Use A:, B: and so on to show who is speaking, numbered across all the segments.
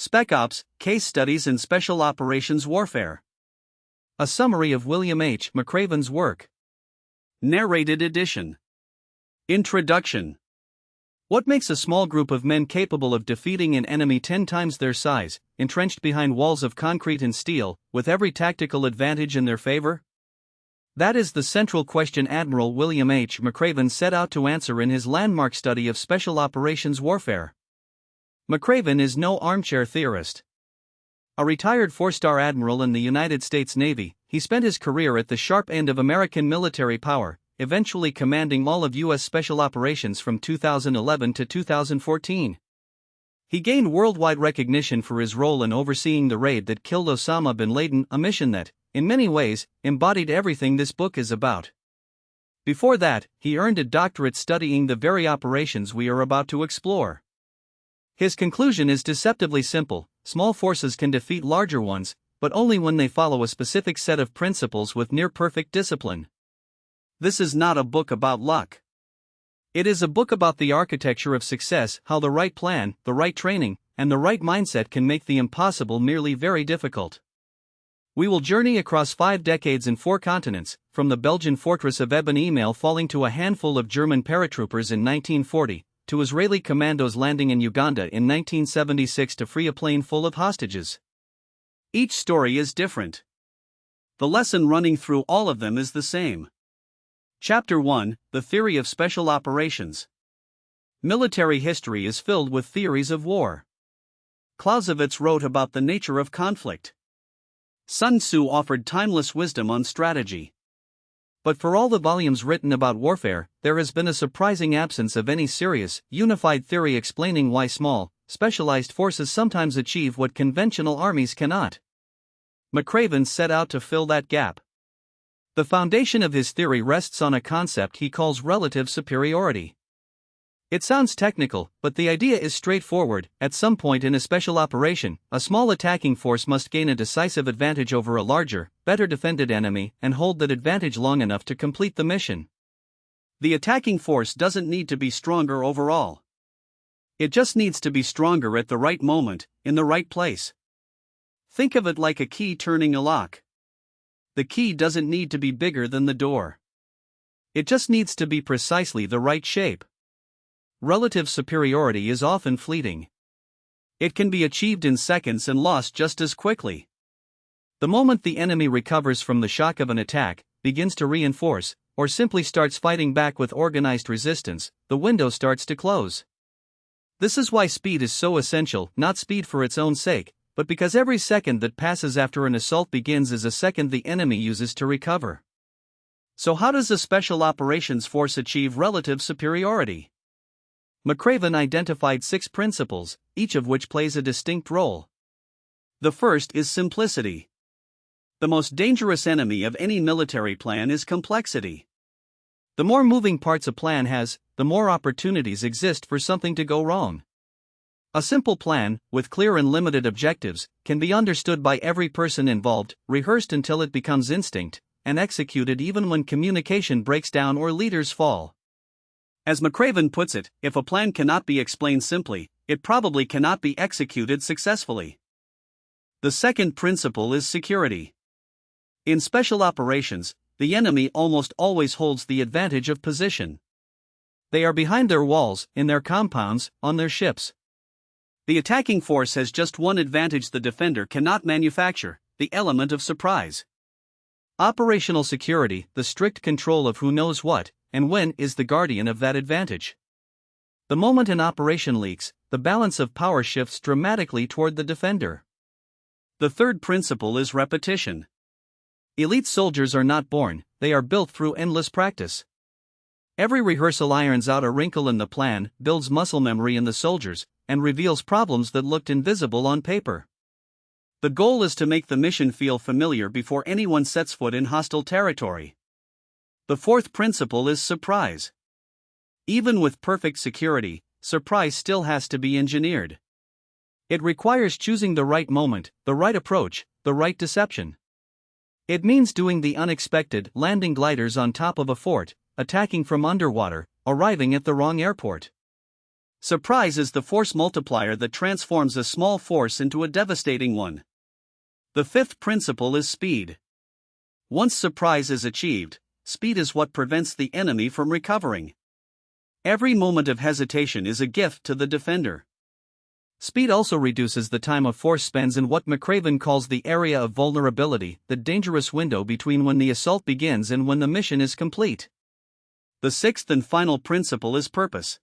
A: Spec Ops, Case Studies in Special Operations Warfare. A summary of William H. McRaven's work. Narrated edition. Introduction. What makes a small group of men capable of defeating an enemy 10 times their size, entrenched behind walls of concrete and steel, with every tactical advantage in their favor? That is the central question Admiral William H. McRaven set out to answer in his landmark study of special operations warfare. McRaven is no armchair theorist. A retired four-star admiral in the United States Navy, he spent his career at the sharp end of American military power, eventually commanding all of U.S. Special Operations from 2011 to 2014. He gained worldwide recognition for his role in overseeing the raid that killed Osama bin Laden, a mission that, in many ways, embodied everything this book is about. Before that, he earned a doctorate studying the very operations we are about to explore. His conclusion is deceptively simple: small forces can defeat larger ones, but only when they follow a specific set of principles with near-perfect discipline. This is not a book about luck. It is a book about the architecture of success, how the right plan, the right training, and the right mindset can make the impossible merely very difficult. We will journey across 5 decades and 4 continents, from the Belgian fortress of Eben Emael falling to a handful of German paratroopers in 1940, to Israeli commandos landing in Uganda in 1976 to free a plane full of hostages. Each story is different. The lesson running through all of them is the same. Chapter 1: The Theory of Special Operations. Military history is filled with theories of war. Clausewitz wrote about the nature of conflict. Sun Tzu offered timeless wisdom on strategy. But for all the volumes written about warfare, there has been a surprising absence of any serious, unified theory explaining why small, specialized forces sometimes achieve what conventional armies cannot. McRaven set out to fill that gap. The foundation of his theory rests on a concept he calls relative superiority. It sounds technical, but the idea is straightforward. At some point in a special operation, a small attacking force must gain a decisive advantage over a larger, better defended enemy and hold that advantage long enough to complete the mission. The attacking force doesn't need to be stronger overall. It just needs to be stronger at the right moment, in the right place. Think of it like a key turning a lock. The key doesn't need to be bigger than the door. It just needs to be precisely the right shape. Relative superiority is often fleeting. It can be achieved in seconds and lost just as quickly. The moment the enemy recovers from the shock of an attack, begins to reinforce, or simply starts fighting back with organized resistance, the window starts to close. This is why speed is so essential, not speed for its own sake, but because every second that passes after an assault begins is a second the enemy uses to recover. So how does a special operations force achieve relative superiority? McRaven identified 6 principles, each of which plays a distinct role. The first is simplicity. The most dangerous enemy of any military plan is complexity. The more moving parts a plan has, the more opportunities exist for something to go wrong. A simple plan, with clear and limited objectives, can be understood by every person involved, rehearsed until it becomes instinct, and executed even when communication breaks down or leaders fall. As McRaven puts it, if a plan cannot be explained simply, it probably cannot be executed successfully. The second principle is security. In special operations, the enemy almost always holds the advantage of position. They are behind their walls, in their compounds, on their ships. The attacking force has just one advantage the defender cannot manufacture: the element of surprise. Operational security, the strict control of who knows what, and when, is the guardian of that advantage. The moment an operation leaks, the balance of power shifts dramatically toward the defender. The third principle is repetition. Elite soldiers are not born, they are built through endless practice. Every rehearsal irons out a wrinkle in the plan, builds muscle memory in the soldiers, and reveals problems that looked invisible on paper. The goal is to make the mission feel familiar before anyone sets foot in hostile territory. The fourth principle is surprise. Even with perfect security, surprise still has to be engineered. It requires choosing the right moment, the right approach, the right deception. It means doing the unexpected, landing gliders on top of a fort, attacking from underwater, arriving at the wrong airport. Surprise is the force multiplier that transforms a small force into a devastating one. The fifth principle is speed. Once surprise is achieved, speed is what prevents the enemy from recovering. Every moment of hesitation is a gift to the defender. Speed also reduces the time a force spends in what McRaven calls the area of vulnerability, the dangerous window between when the assault begins and when the mission is complete. The sixth and final principle is purpose.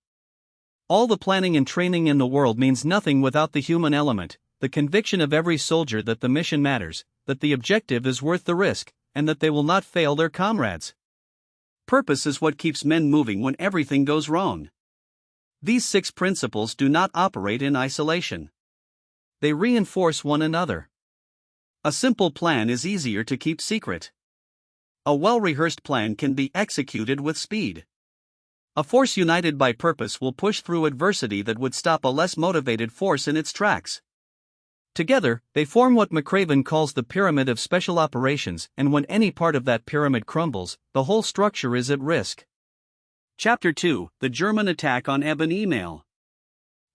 A: All the planning and training in the world means nothing without the human element, the conviction of every soldier that the mission matters, that the objective is worth the risk, and that they will not fail their comrades. Purpose is what keeps men moving when everything goes wrong. These 6 principles do not operate in isolation. They reinforce one another. A simple plan is easier to keep secret. A well-rehearsed plan can be executed with speed. A force united by purpose will push through adversity that would stop a less motivated force in its tracks. Together, they form what McRaven calls the pyramid of special operations, and when any part of that pyramid crumbles, the whole structure is at risk. Chapter 2: The German Attack on Eben Emael.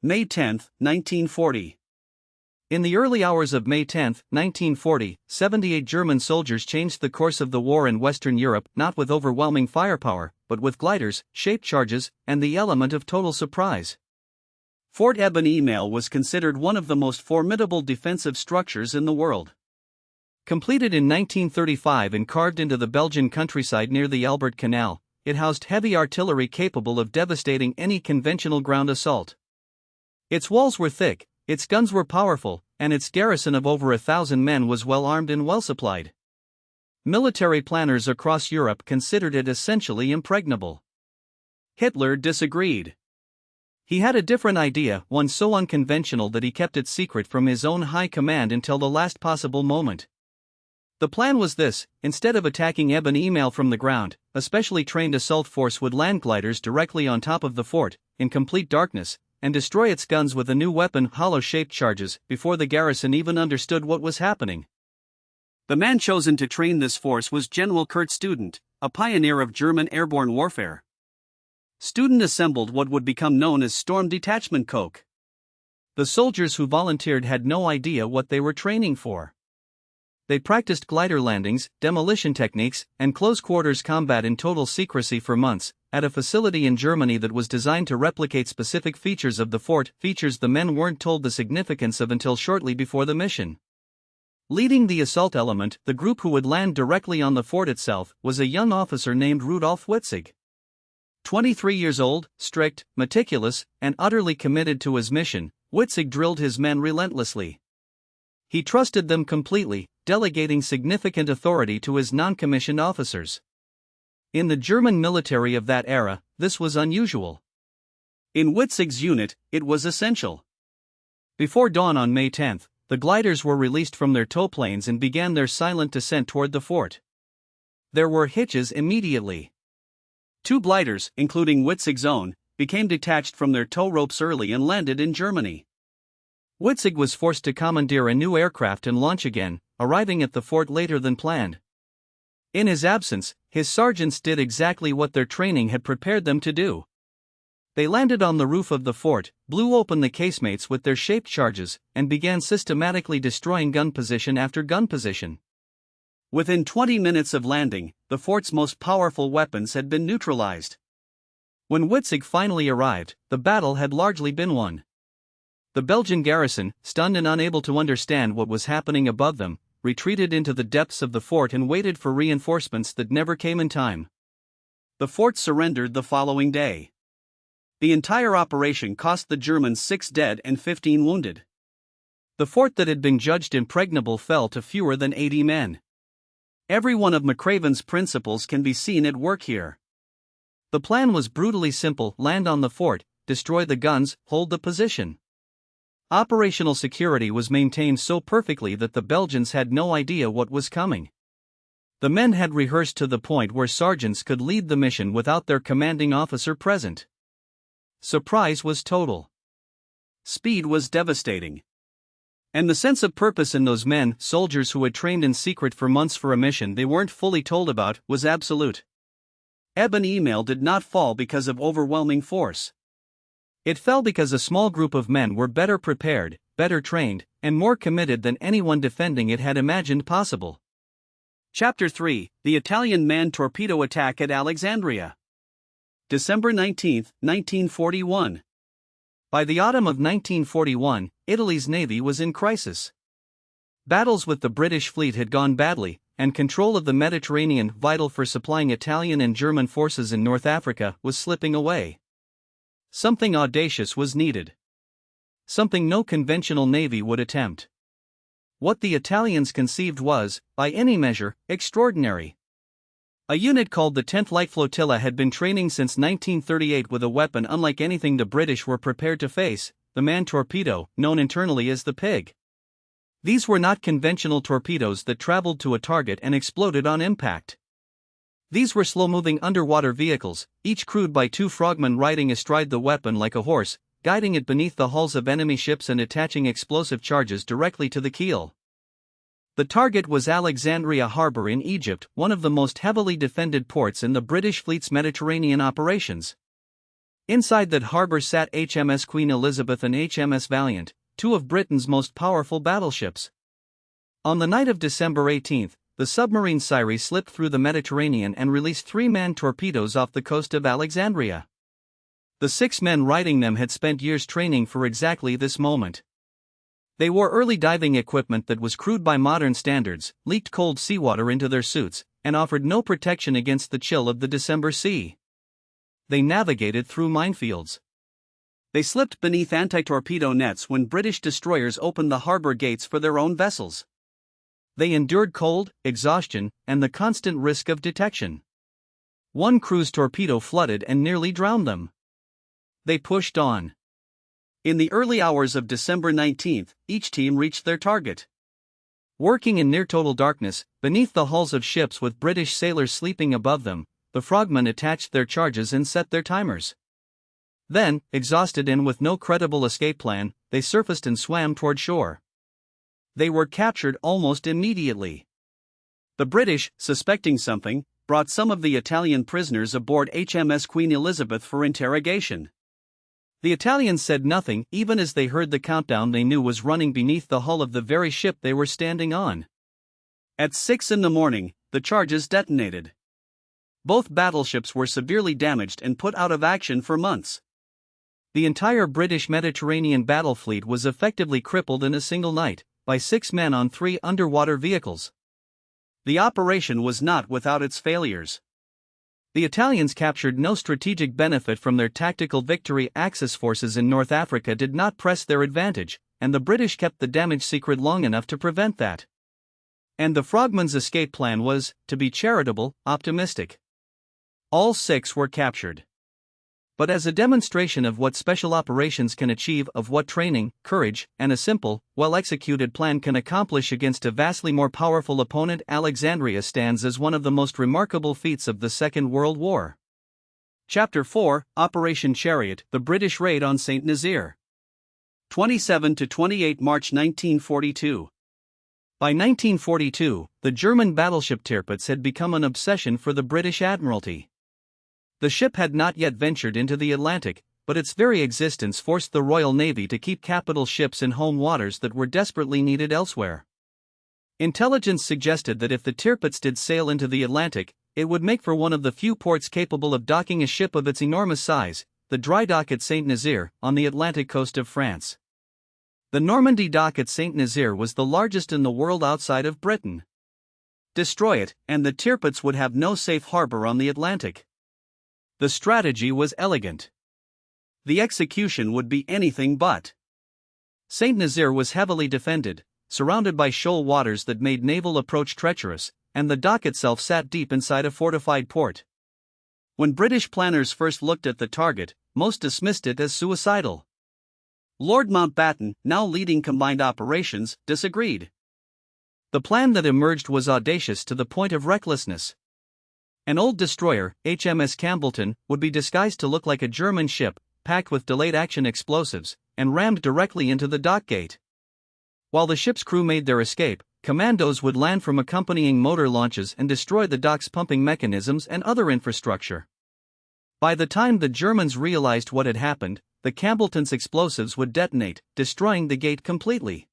A: May 10, 1940. In the early hours of May 10, 1940, 78 German soldiers changed the course of the war in Western Europe, not with overwhelming firepower, but with gliders, shaped charges, and the element of total surprise. Fort Eben Emael was considered one of the most formidable defensive structures in the world. Completed in 1935 and carved into the Belgian countryside near the Albert Canal, it housed heavy artillery capable of devastating any conventional ground assault. Its walls were thick, its guns were powerful, and its garrison of over 1,000 men was well armed and well supplied. Military planners across Europe considered it essentially impregnable. Hitler disagreed. He had a different idea, one so unconventional that he kept it secret from his own high command until the last possible moment. The plan was this: instead of attacking Eben Emael from the ground, a specially trained assault force would land gliders directly on top of the fort, in complete darkness, and destroy its guns with a new weapon, hollow-shaped charges, before the garrison even understood what was happening. The man chosen to train this force was General Kurt Student, a pioneer of German airborne warfare. Student assembled what would become known as Storm Detachment Koch. The soldiers who volunteered had no idea what they were training for. They practiced glider landings, demolition techniques, and close-quarters combat in total secrecy for months, at a facility in Germany that was designed to replicate specific features of the fort, features the men weren't told the significance of until shortly before the mission. Leading the assault element, the group who would land directly on the fort itself, was a young officer named Rudolf Witzig. 23 years old, strict, meticulous, and utterly committed to his mission, Witzig drilled his men relentlessly. He trusted them completely, delegating significant authority to his non-commissioned officers. In the German military of that era, this was unusual. In Witzig's unit, it was essential. Before dawn on May 10, the gliders were released from their tow planes and began their silent descent toward the fort. There were hitches immediately. 2 gliders, including Witzig's own, became detached from their tow ropes early and landed in Germany. Witzig was forced to commandeer a new aircraft and launch again, arriving at the fort later than planned. In his absence, his sergeants did exactly what their training had prepared them to do. They landed on the roof of the fort, blew open the casemates with their shaped charges, and began systematically destroying gun position after gun position. Within 20 minutes of landing, the fort's most powerful weapons had been neutralized. When Witzig finally arrived, the battle had largely been won. The Belgian garrison, stunned and unable to understand what was happening above them, retreated into the depths of the fort and waited for reinforcements that never came in time. The fort surrendered the following day. The entire operation cost the Germans 6 dead and 15 wounded. The fort that had been judged impregnable fell to fewer than 80 men. Every one of McRaven's principles can be seen at work here. The plan was brutally simple: land on the fort, destroy the guns, hold the position. Operational security was maintained so perfectly that the Belgians had no idea what was coming. The men had rehearsed to the point where sergeants could lead the mission without their commanding officer present. Surprise was total. Speed was devastating. And the sense of purpose in those men, soldiers who had trained in secret for months for a mission they weren't fully told about, was absolute. Eben Emael did not fall because of overwhelming force. It fell because a small group of men were better prepared, better trained, and more committed than anyone defending it had imagined possible. Chapter 3: The Italian Manned Torpedo Attack at Alexandria. December 19, 1941. By the autumn of 1941, Italy's navy was in crisis. Battles with the British fleet had gone badly, and control of the Mediterranean, vital for supplying Italian and German forces in North Africa, was slipping away. Something audacious was needed. Something no conventional navy would attempt. What the Italians conceived was, by any measure, extraordinary. A unit called the 10th Light Flotilla had been training since 1938 with a weapon unlike anything the British were prepared to face, the manned torpedo, known internally as the pig. These were not conventional torpedoes that traveled to a target and exploded on impact. These were slow-moving underwater vehicles, each crewed by two frogmen riding astride the weapon like a horse, guiding it beneath the hulls of enemy ships and attaching explosive charges directly to the keel. The target was Alexandria harbor in Egypt, one of the most heavily defended ports in the British fleet's Mediterranean operations. Inside that harbor sat HMS Queen Elizabeth and HMS Valiant, two of Britain's most powerful battleships. On the night of December 18, the submarine Syrie slipped through the Mediterranean and released 3 manned torpedoes off the coast of Alexandria. The 6 men riding them had spent years training for exactly this moment. They wore early diving equipment that was crude by modern standards, leaked cold seawater into their suits, and offered no protection against the chill of the December sea. They navigated through minefields. They slipped beneath anti-torpedo nets when British destroyers opened the harbor gates for their own vessels. They endured cold, exhaustion, and the constant risk of detection. One cruise torpedo flooded and nearly drowned them. They pushed on. In the early hours of December 19, each team reached their target. Working in near-total darkness, beneath the hulls of ships with British sailors sleeping above them, the frogmen attached their charges and set their timers. Then, exhausted and with no credible escape plan, they surfaced and swam toward shore. They were captured almost immediately. The British, suspecting something, brought some of the Italian prisoners aboard HMS Queen Elizabeth for interrogation. The Italians said nothing even as they heard the countdown they knew was running beneath the hull of the very ship they were standing on. At 6 a.m, the charges detonated. Both battleships were severely damaged and put out of action for months. The entire British Mediterranean battle fleet was effectively crippled in a single night, by 6 men on 3 underwater vehicles. The operation was not without its failures. The Italians captured no strategic benefit from their tactical victory. Axis forces in North Africa did not press their advantage, and the British kept the damage secret long enough to prevent that. And the frogmen's escape plan was, to be charitable, optimistic. All 6 were captured. But as a demonstration of what special operations can achieve, of what training, courage, and a simple, well-executed plan can accomplish against a vastly more powerful opponent, Alexandria stands as one of the most remarkable feats of the Second World War. Chapter 4: Operation Chariot, the British Raid on Saint-Nazaire. 27 to 28 March 1942. By 1942, the German battleship Tirpitz had become an obsession for the British Admiralty. The ship had not yet ventured into the Atlantic, but its very existence forced the Royal Navy to keep capital ships in home waters that were desperately needed elsewhere. Intelligence suggested that if the Tirpitz did sail into the Atlantic, it would make for one of the few ports capable of docking a ship of its enormous size, the dry dock at Saint-Nazaire, on the Atlantic coast of France. The Normandy dock at Saint-Nazaire was the largest in the world outside of Britain. Destroy it, and the Tirpitz would have no safe harbor on the Atlantic. The strategy was elegant. The execution would be anything but. Saint-Nazaire was heavily defended, surrounded by shoal waters that made naval approach treacherous, and the dock itself sat deep inside a fortified port. When British planners first looked at the target, most dismissed it as suicidal. Lord Mountbatten, now leading combined operations, disagreed. The plan that emerged was audacious to the point of recklessness. An old destroyer, HMS Campbellton, would be disguised to look like a German ship, packed with delayed-action explosives, and rammed directly into the dock gate. While the ship's crew made their escape, commandos would land from accompanying motor launches and destroy the dock's pumping mechanisms and other infrastructure. By the time the Germans realized what had happened, the Campbellton's explosives would detonate, destroying the gate completely.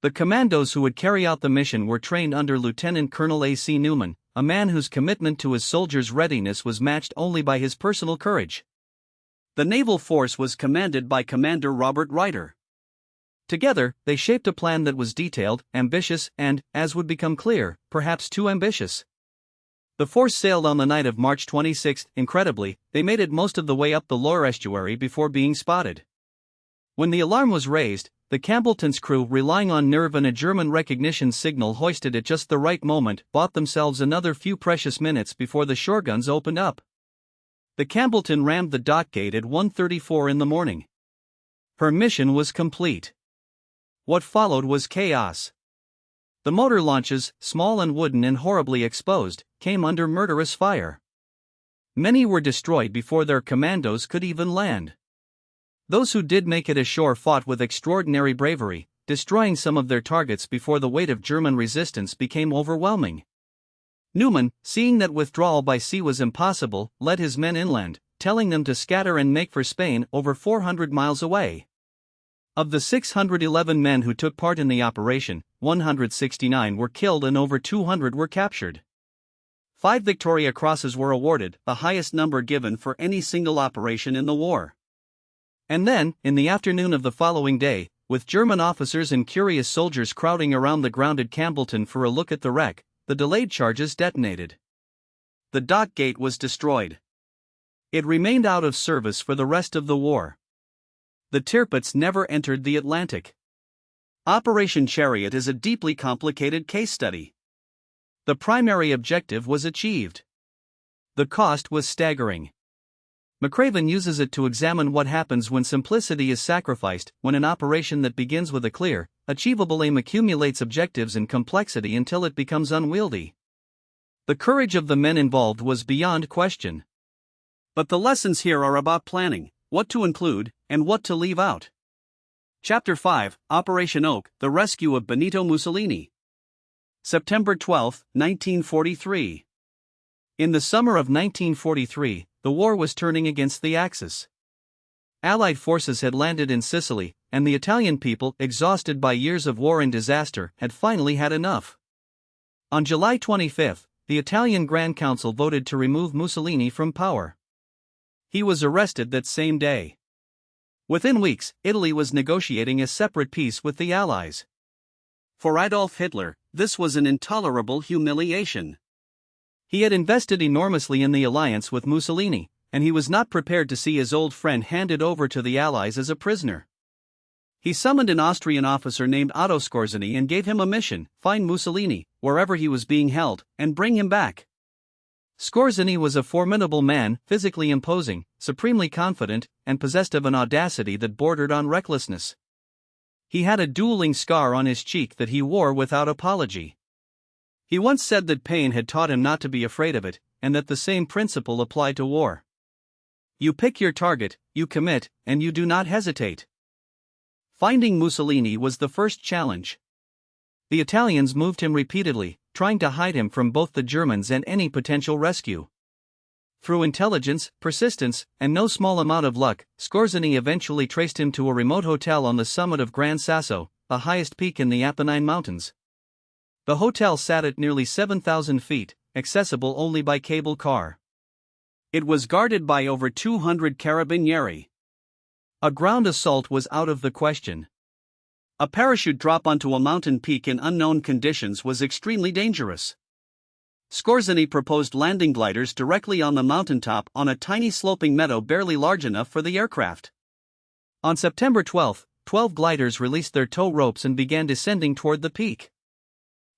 A: The commandos who would carry out the mission were trained under Lieutenant Colonel A.C. Newman, a man whose commitment to his soldiers' readiness was matched only by his personal courage. The naval force was commanded by Commander Robert Ryder. Together, they shaped a plan that was detailed, ambitious, and, as would become clear, perhaps too ambitious. The force sailed on the night of March 26. Incredibly, they made it most of the way up the Loire estuary before being spotted. When the alarm was raised, the Campbellton's crew, relying on nerve and a German recognition signal hoisted at just the right moment, bought themselves another few precious minutes before the shore guns opened up. The Campbellton rammed the dock gate at 1:34 in the morning. Her mission was complete. What followed was chaos. The motor launches, small and wooden and horribly exposed, came under murderous fire. Many were destroyed before their commandos could even land. Those who did make it ashore fought with extraordinary bravery, destroying some of their targets before the weight of German resistance became overwhelming. Newman, seeing that withdrawal by sea was impossible, led his men inland, telling them to scatter and make for Spain, over 400 miles away. Of the 611 men who took part in the operation, 169 were killed and over 200 were captured. 5 Victoria Crosses were awarded, the highest number given for any single operation in the war. And then, in the afternoon of the following day, with German officers and curious soldiers crowding around the grounded Campbellton for a look at the wreck, the delayed charges detonated. The dock gate was destroyed. It remained out of service for the rest of the war. The Tirpitz never entered the Atlantic. Operation Chariot is a deeply complicated case study. The primary objective was achieved. The cost was staggering. McRaven uses it to examine what happens when simplicity is sacrificed, when an operation that begins with a clear, achievable aim accumulates objectives and complexity until it becomes unwieldy. The courage of the men involved was beyond question. But the lessons here are about planning, what to include, and what to leave out. Chapter 5, Operation Oak, the Rescue of Benito Mussolini. September 12, 1943. In the summer of 1943, the war was turning against the Axis. Allied forces had landed in Sicily, and the Italian people, exhausted by years of war and disaster, had finally had enough. On July 25, the Italian Grand Council voted to remove Mussolini from power. He was arrested that same day. Within weeks, Italy was negotiating a separate peace with the Allies. For Adolf Hitler, this was an intolerable humiliation. He had invested enormously in the alliance with Mussolini, and he was not prepared to see his old friend handed over to the Allies as a prisoner. He summoned an Austrian officer named Otto Skorzeny and gave him a mission: find Mussolini, wherever he was being held, and bring him back. Skorzeny was a formidable man, physically imposing, supremely confident, and possessed of an audacity that bordered on recklessness. He had a dueling scar on his cheek that he wore without apology. He once said that pain had taught him not to be afraid of it, and that the same principle applied to war. You pick your target, you commit, and you do not hesitate. Finding Mussolini was the first challenge. The Italians moved him repeatedly, trying to hide him from both the Germans and any potential rescue. Through intelligence, persistence, and no small amount of luck, Skorzeny eventually traced him to a remote hotel on the summit of Gran Sasso, the highest peak in the Apennine Mountains. The hotel sat at nearly 7,000 feet, accessible only by cable car. It was guarded by over 200 carabinieri. A ground assault was out of the question. A parachute drop onto a mountain peak in unknown conditions was extremely dangerous. Skorzeny proposed landing gliders directly on the mountaintop on a tiny sloping meadow barely large enough for the aircraft. On September 12, 12 gliders released their tow ropes and began descending toward the peak.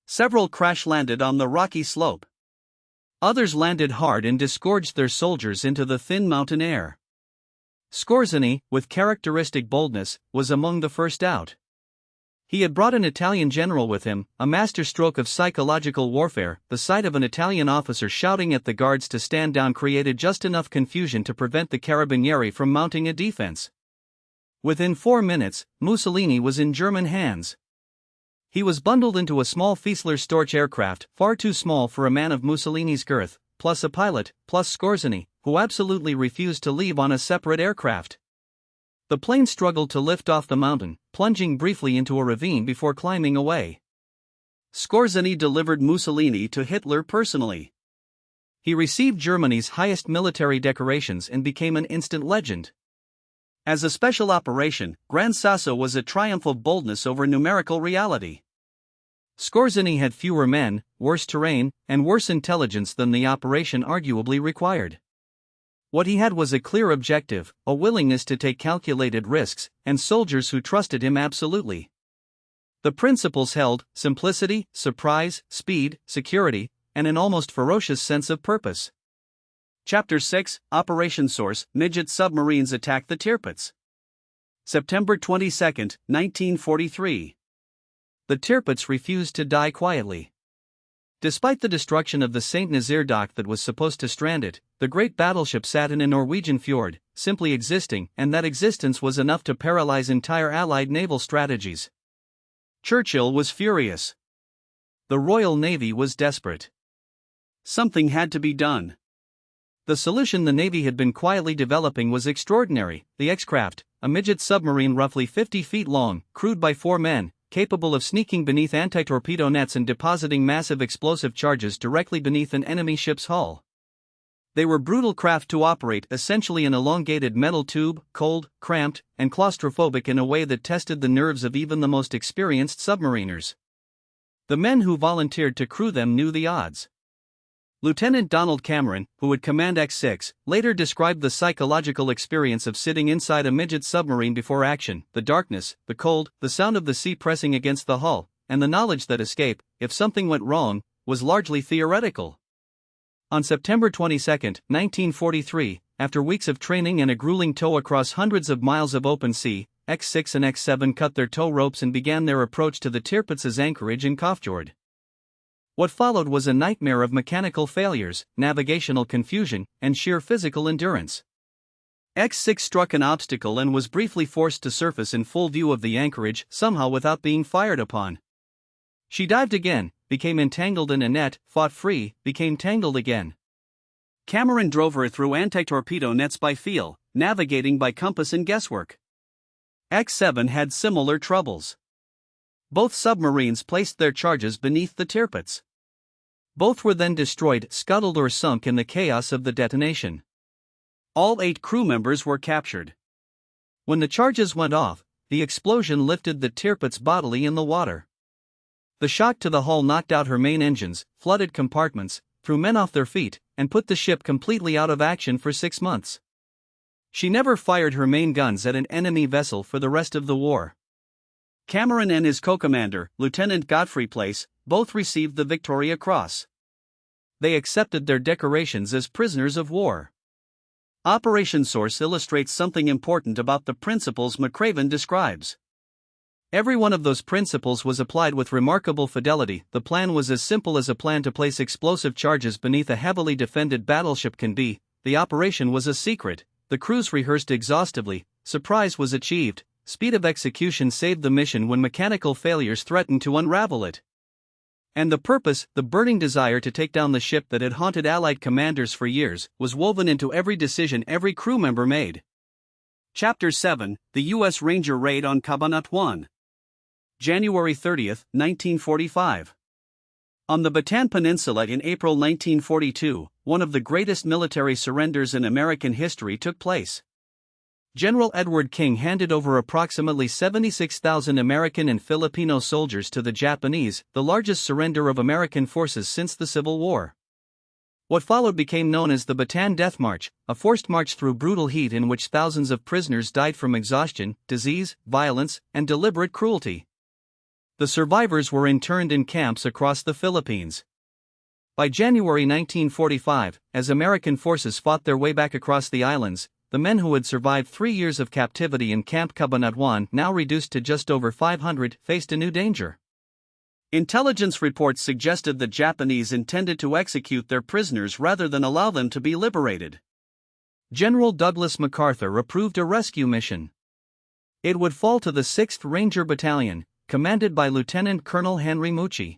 A: Several crash-landed on the rocky slope. Others landed hard and disgorged their soldiers into the thin mountain air. Skorzeny, with characteristic boldness, was among the first out. He had brought an Italian general with him, a masterstroke of psychological warfare. The sight of an Italian officer shouting at the guards to stand down created just enough confusion to prevent the carabinieri from mounting a defense. Within 4 minutes, Mussolini was in German hands. He was bundled into a small Fiesler Storch aircraft, far too small for a man of Mussolini's girth, plus a pilot, plus Skorzeny, who absolutely refused to leave on a separate aircraft. The plane struggled to lift off the mountain, plunging briefly into a ravine before climbing away. Scorzani delivered Mussolini to Hitler personally. He received Germany's highest military decorations and became an instant legend. As a special operation, Gran Sasso was a triumph of boldness over numerical reality. Scorzani had fewer men, worse terrain, and worse intelligence than the operation arguably required. What he had was a clear objective, a willingness to take calculated risks, and soldiers who trusted him absolutely. The principles held: simplicity, surprise, speed, security, and an almost ferocious sense of purpose. Chapter 6, Operation Source: Midget submarines attack the Tirpitz. September 22, 1943. The Tirpitz refused to die quietly. Despite the destruction of the Saint-Nazaire dock that was supposed to strand it, the great battleship sat in a Norwegian fjord, simply existing, and that existence was enough to paralyze entire Allied naval strategies. Churchill was furious. The Royal Navy was desperate. Something had to be done. The solution the Navy had been quietly developing was extraordinary: the X-Craft, a midget submarine roughly 50 feet long, crewed by 4 men, capable of sneaking beneath anti-torpedo nets and depositing massive explosive charges directly beneath an enemy ship's hull. They were brutal craft to operate, essentially an elongated metal tube, cold, cramped, and claustrophobic in a way that tested the nerves of even the most experienced submariners. The men who volunteered to crew them knew the odds. Lieutenant Donald Cameron, who would command X-6, later described the psychological experience of sitting inside a midget submarine before action: the darkness, the cold, the sound of the sea pressing against the hull, and the knowledge that escape, if something went wrong, was largely theoretical. On September 22, 1943, after weeks of training and a grueling tow across hundreds of miles of open sea, X-6 and X-7 cut their tow ropes and began their approach to the Tirpitz's anchorage in Kofjord. What followed was a nightmare of mechanical failures, navigational confusion, and sheer physical endurance. X-6 struck an obstacle and was briefly forced to surface in full view of the anchorage, somehow without being fired upon. She dived again, became entangled in a net, fought free, became tangled again. Cameron drove her through anti-torpedo nets by feel, navigating by compass and guesswork. X-7 had similar troubles. Both submarines placed their charges beneath the Tirpitz. Both were then destroyed, scuttled or sunk in the chaos of the detonation. All 8 crew members were captured. When the charges went off, the explosion lifted the Tirpitz bodily in the water. The shock to the hull knocked out her main engines, flooded compartments, threw men off their feet, and put the ship completely out of action for 6 months. She never fired her main guns at an enemy vessel for the rest of the war. Cameron and his co-commander, Lieutenant Godfrey Place, both received the Victoria Cross. They accepted their decorations as prisoners of war. Operation Source illustrates something important about the principles McRaven describes. Every one of those principles was applied with remarkable fidelity. The plan was as simple as a plan to place explosive charges beneath a heavily defended battleship can be. The operation was a secret. The crews rehearsed exhaustively. Surprise was achieved. Speed of execution saved the mission when mechanical failures threatened to unravel it. And the purpose, the burning desire to take down the ship that had haunted Allied commanders for years, was woven into every decision every crew member made. Chapter 7, The U.S. Ranger Raid on Cabanatuan. January 30, 1945. On the Bataan Peninsula in April 1942, one of the greatest military surrenders in American history took place. General Edward King handed over approximately 76,000 American and Filipino soldiers to the Japanese, the largest surrender of American forces since the Civil War. What followed became known as the Bataan Death March, a forced march through brutal heat in which thousands of prisoners died from exhaustion, disease, violence, and deliberate cruelty. The survivors were interned in camps across the Philippines. By January 1945, as American forces fought their way back across the islands, the men who had survived 3 years of captivity in Camp Cabanatuan, now reduced to just over 500, faced a new danger. Intelligence reports suggested the Japanese intended to execute their prisoners rather than allow them to be liberated. General Douglas MacArthur approved a rescue mission. It would fall to the 6th Ranger Battalion, commanded by Lieutenant Colonel Henry Mucci.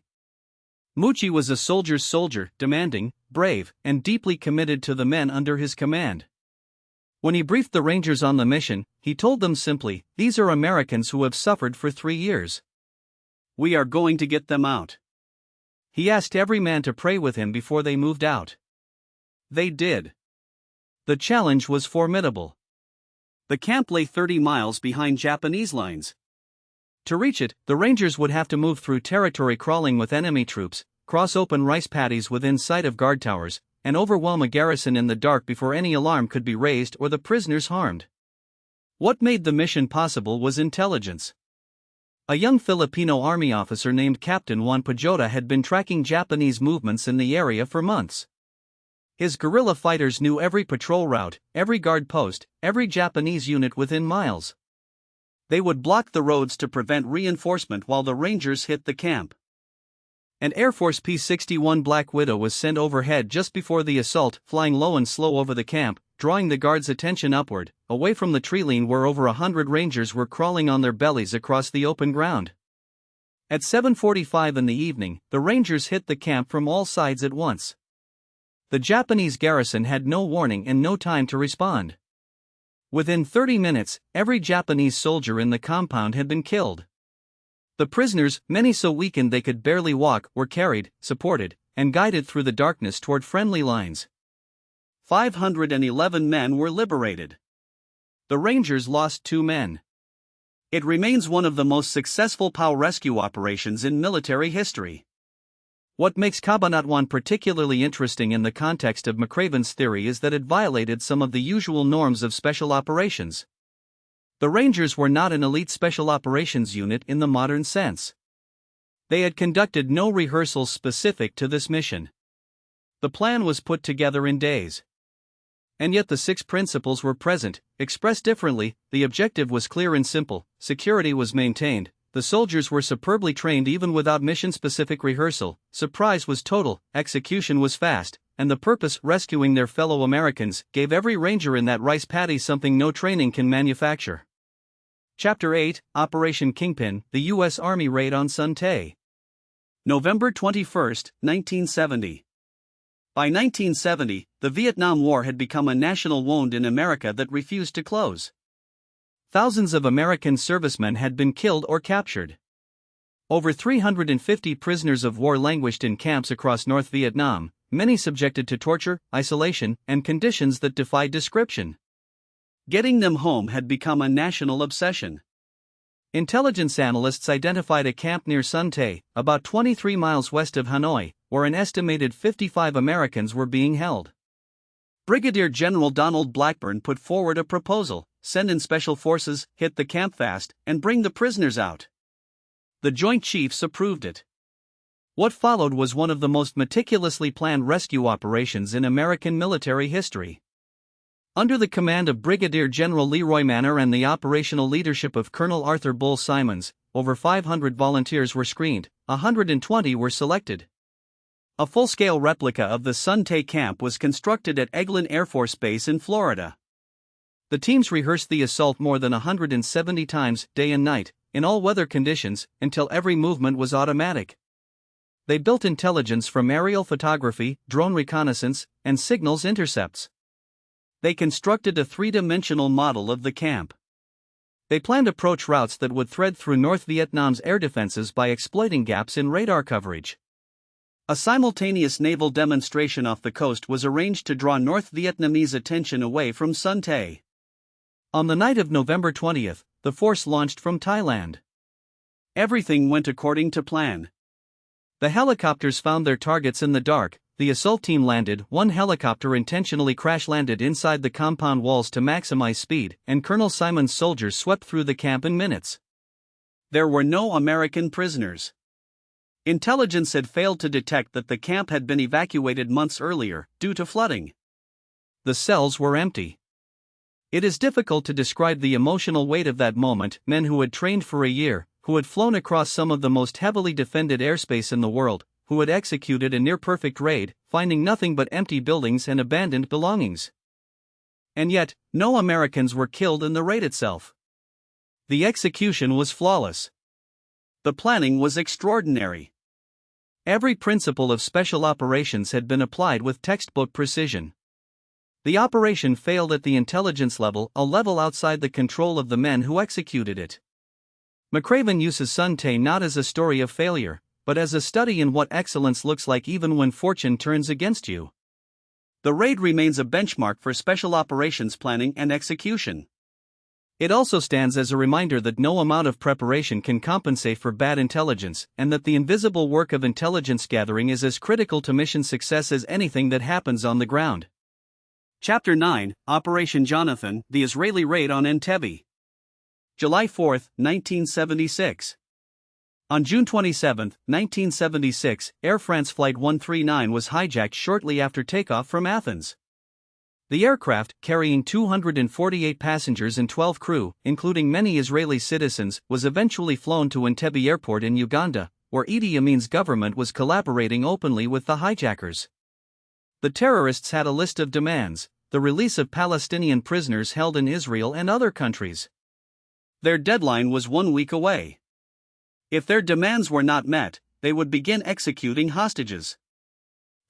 A: Mucci was a soldier's soldier, demanding, brave, and deeply committed to the men under his command. When he briefed the Rangers on the mission, he told them simply, "These are Americans who have suffered for 3 years. We are going to get them out." He asked every man to pray with him before they moved out. They did. The challenge was formidable. The camp lay 30 miles behind Japanese lines. To reach it, the Rangers would have to move through territory crawling with enemy troops, cross open rice paddies within sight of guard towers, and overwhelm a garrison in the dark before any alarm could be raised or the prisoners harmed. What made the mission possible was intelligence. A young Filipino army officer named Captain Juan Pajota had been tracking Japanese movements in the area for months. His guerrilla fighters knew every patrol route, every guard post, every Japanese unit within miles. They would block the roads to prevent reinforcement while the Rangers hit the camp. An Air Force P-61 Black Widow was sent overhead just before the assault, flying low and slow over the camp, drawing the guards' attention upward, away from the treeline where over 100 Rangers were crawling on their bellies across the open ground. At 7:45 in the evening, the Rangers hit the camp from all sides at once. The Japanese garrison had no warning and no time to respond. Within 30 minutes, every Japanese soldier in the compound had been killed. The prisoners, many so weakened they could barely walk, were carried, supported, and guided through the darkness toward friendly lines. 511 men were liberated. The Rangers lost 2 men. It remains one of the most successful POW rescue operations in military history. What makes Cabanatuan particularly interesting in the context of McRaven's theory is that it violated some of the usual norms of special operations. The Rangers were not an elite special operations unit in the modern sense. They had conducted no rehearsals specific to this mission. The plan was put together in days. And yet the 6 principles were present. Expressed differently, the objective was clear and simple: security was maintained, the soldiers were superbly trained even without mission-specific rehearsal, surprise was total, execution was fast, and the purpose, rescuing their fellow Americans, gave every Ranger in that rice paddy something no training can manufacture. Chapter 8, Operation Kingpin, the U.S. Army Raid on Son Tay. November 21, 1970. By 1970, the Vietnam War had become a national wound in America that refused to close. Thousands of American servicemen had been killed or captured. Over 350 prisoners of war languished in camps across North Vietnam, many subjected to torture, isolation, and conditions that defy description. Getting them home had become a national obsession. Intelligence analysts identified a camp near Son Tay, about 23 miles west of Hanoi, where an estimated 55 Americans were being held. Brigadier General Donald Blackburn put forward a proposal: send in special forces, hit the camp fast, and bring the prisoners out. The Joint Chiefs approved it. What followed was one of the most meticulously planned rescue operations in American military history. Under the command of Brigadier General Leroy Manor and the operational leadership of Colonel Arthur Bull Simons, over 500 volunteers were screened, 120 were selected. A full-scale replica of the Son Tay camp was constructed at Eglin Air Force Base in Florida. The teams rehearsed the assault more than 170 times, day and night, in all weather conditions, until every movement was automatic. They built intelligence from aerial photography, drone reconnaissance, and signals intercepts. They constructed a 3-dimensional model of the camp. They planned approach routes that would thread through North Vietnam's air defenses by exploiting gaps in radar coverage. A simultaneous naval demonstration off the coast was arranged to draw North Vietnamese attention away from Son Tay. On the night of November 20th, the force launched from Thailand. Everything went according to plan. The helicopters found their targets in the dark. The assault team landed, one helicopter intentionally crash-landed inside the compound walls to maximize speed, and Colonel Simon's soldiers swept through the camp in minutes. There were no American prisoners. Intelligence had failed to detect that the camp had been evacuated months earlier, due to flooding. The cells were empty. It is difficult to describe the emotional weight of that moment. Men who had trained for a year, who had flown across some of the most heavily defended airspace in the world, who had executed a near-perfect raid, finding nothing but empty buildings and abandoned belongings. And yet, no Americans were killed in the raid itself. The execution was flawless. The planning was extraordinary. Every principle of special operations had been applied with textbook precision. The operation failed at the intelligence level, a level outside the control of the men who executed it. McRaven uses Son Tay not as a story of failure, but as a study in what excellence looks like even when fortune turns against you. The raid remains a benchmark for special operations planning and execution. It also stands as a reminder that no amount of preparation can compensate for bad intelligence, and that the invisible work of intelligence gathering is as critical to mission success as anything that happens on the ground. Chapter 9, Operation Jonathan, the Israeli Raid on Entebbe. July 4, 1976. On June 27, 1976, Air France Flight 139 was hijacked shortly after takeoff from Athens. The aircraft, carrying 248 passengers and 12 crew, including many Israeli citizens, was eventually flown to Entebbe Airport in Uganda, where Idi Amin's government was collaborating openly with the hijackers. The terrorists had a list of demands: the release of Palestinian prisoners held in Israel and other countries. Their deadline was 1 week away. If their demands were not met, they would begin executing hostages.